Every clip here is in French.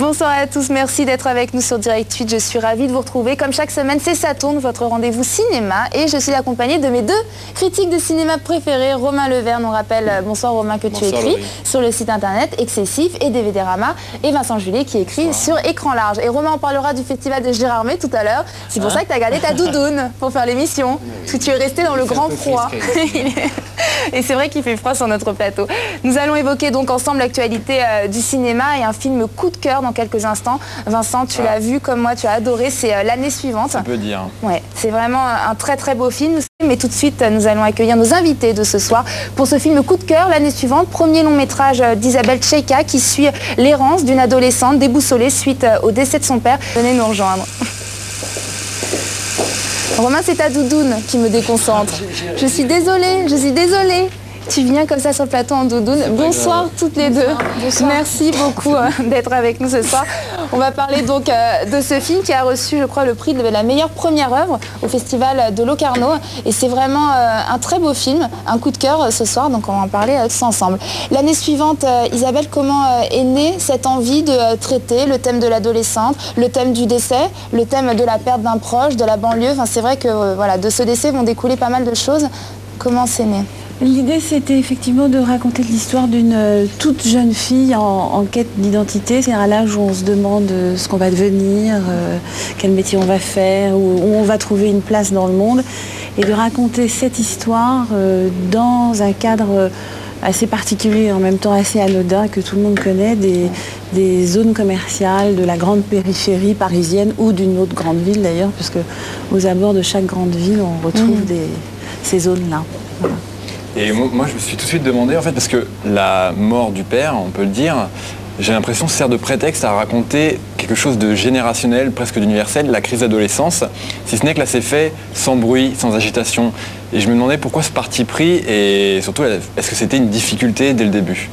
Bonsoir à tous, merci d'être avec nous sur Direct 8. Je suis ravie de vous retrouver. Comme chaque semaine, c'est Ça tourne, votre rendez-vous cinéma. Et je suis accompagnée de mes deux critiques de cinéma préférés. Romain Leverne, on rappelle, bonsoir Romain, que tu écris sur le site internet Excessif et DVD-Rama. Et Vincent Julier qui écrit sur Écran Large. Et Romain, on parlera du festival de Gérardmer tout à l'heure. C'est pour ça que tu as gardé ta doudoune pour faire l'émission. Parce que tu es resté dans le grand froid. Et c'est vrai qu'il fait froid sur notre plateau. Nous allons évoquer donc ensemble l'actualité du cinéma et un film coup de cœur dans quelques instants. Vincent, tu l'as vu comme moi, tu as adoré, c'est L'année suivante. On peut dire. Ouais, c'est vraiment un très très beau film. Mais tout de suite, nous allons accueillir nos invités de ce soir pour ce film coup de cœur, L'année suivante, premier long métrage d'Isabelle Tcheika qui suit l'errance d'une adolescente déboussolée suite au décès de son père. Venez nous rejoindre. Romain, c'est ta doudoune qui me déconcentre. Je suis désolée, je suis désolée. Tu viens comme ça sur le plateau en doudoune. Bonsoir toutes les deux. Bonsoir. Merci beaucoup d'être avec nous ce soir. On va parler donc de ce film qui a reçu, je crois, le prix de la meilleure première œuvre au festival de Locarno. Et c'est vraiment un très beau film, un coup de cœur ce soir. Donc on va en parler tous ensemble. L'année suivante, Isabelle, comment est née cette envie de traiter le thème de l'adolescente, le thème du décès, le thème de la perte d'un proche, de la banlieue. Enfin, c'est vrai que voilà, de ce décès vont découler pas mal de choses. Comment c'est né ? L'idée, c'était effectivement de raconter l'histoire d'une toute jeune fille en quête d'identité. C'est à l'âge où on se demande ce qu'on va devenir, quel métier on va faire, où on va trouver une place dans le monde. Et de raconter cette histoire dans un cadre assez particulier, en même temps assez anodin, que tout le monde connaît, des zones commerciales de la grande périphérie parisienne ou d'une autre grande ville d'ailleurs, puisque aux abords de chaque grande ville, on retrouve ces zones-là. Voilà. Et moi, je me suis tout de suite demandé, en fait, parce que la mort du père, on peut le dire, j'ai l'impression sert de prétexte à raconter quelque chose de générationnel, presque d'universel, la crise d'adolescence, si ce n'est que là, c'est fait sans bruit, sans agitation. Et je me demandais pourquoi ce parti pris, et surtout, est-ce que c'était une difficulté dès le début ?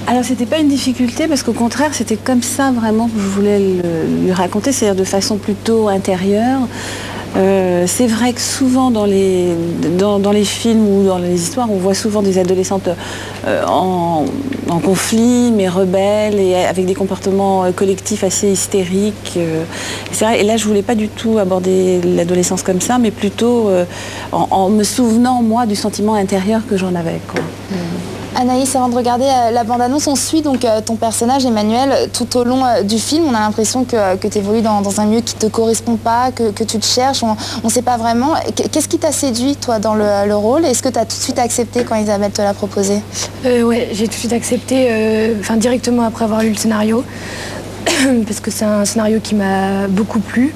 Alors, c'était pas une difficulté, parce qu'au contraire, c'était comme ça vraiment que je voulais lui raconter, c'est-à-dire de façon plutôt intérieure. C'est vrai que souvent dans les films ou dans les histoires, on voit souvent des adolescentes en conflit, mais rebelles et avec des comportements collectifs assez hystériques. C'est vrai, et là, je voulais pas du tout aborder l'adolescence comme ça, mais plutôt en me souvenant, moi, du sentiment intérieur que j'en avais, quoi. Anaïs, avant de regarder la bande-annonce, on suit donc ton personnage Emmanuel tout au long du film. On a l'impression que tu évolues dans un milieu qui ne te correspond pas, que tu te cherches, on ne sait pas vraiment. Qu'est-ce qui t'a séduit, toi, dans le rôle? Est-ce que tu as tout de suite accepté quand Isabelle te l'a proposé? Ouais, j'ai tout de suite accepté, directement après avoir lu le scénario, parce que c'est un scénario qui m'a beaucoup plu.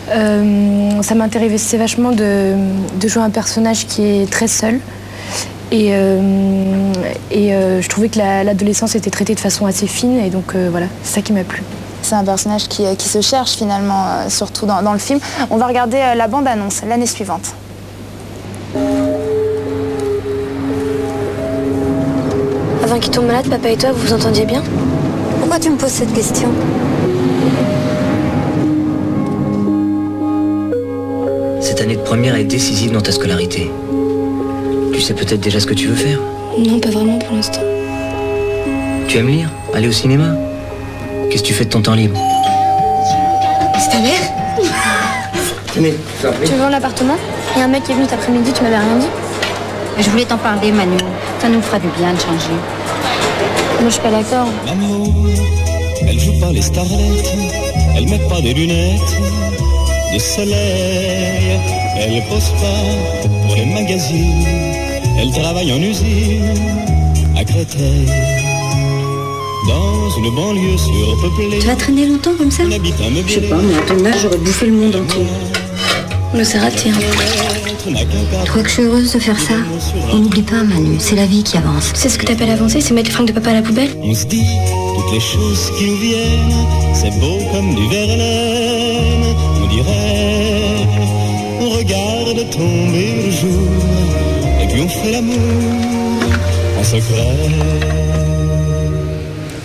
Ça m'intéressait vachement de jouer un personnage qui est très seul. Et je trouvais que l'adolescence était traitée de façon assez fine, et donc voilà, c'est ça qui m'a plu. C'est un personnage qui se cherche finalement, surtout dans le film. On va regarder la bande-annonce, L'année suivante. Avant qu'il tombe malade, papa et toi, vous vous entendiez bien? Pourquoi tu me poses cette question? Cette année de première est décisive dans ta scolarité. Tu sais peut-être déjà ce que tu veux faire? Non, pas vraiment pour l'instant. Tu aimes lire? Aller au cinéma? Qu'est-ce que tu fais de ton temps libre? C'est ta mère? Tenez, tu veux vendre l'appartement? Il y a un mec qui est venu cet après-midi, tu m'avais rien dit? Je voulais t'en parler, Manu. Ça nous fera du bien de changer. Moi, je suis pas d'accord. L'amour, elle joue pas les starlettes, elle met pas des lunettes de soleil, elle pose pas pour les magazines, elle travaille en usine à Créteil, dans une banlieue surpeuplée. Tu vas traîner longtemps comme ça? Je sais pas, mais à ton âge, j'aurais bouffé le monde entier. Mais c'est raté, hein. Tu crois que je suis heureuse de faire ça? On n'oublie pas, Manu, c'est la vie qui avance. C'est ce que t'appelles avancer, c'est mettre les fringues de papa à la poubelle? On se dit toutes les choses qui nous viennent, c'est beau comme du Verlaine. On dirait, on regarde tomber le jour, et puis on fait l'amour en secret.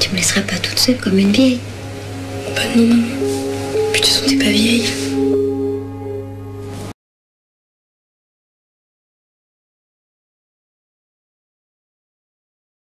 Tu me laisseras pas toute seule comme une vieille? Bah non, maman. Puis de toute façon, t'es pas vieille.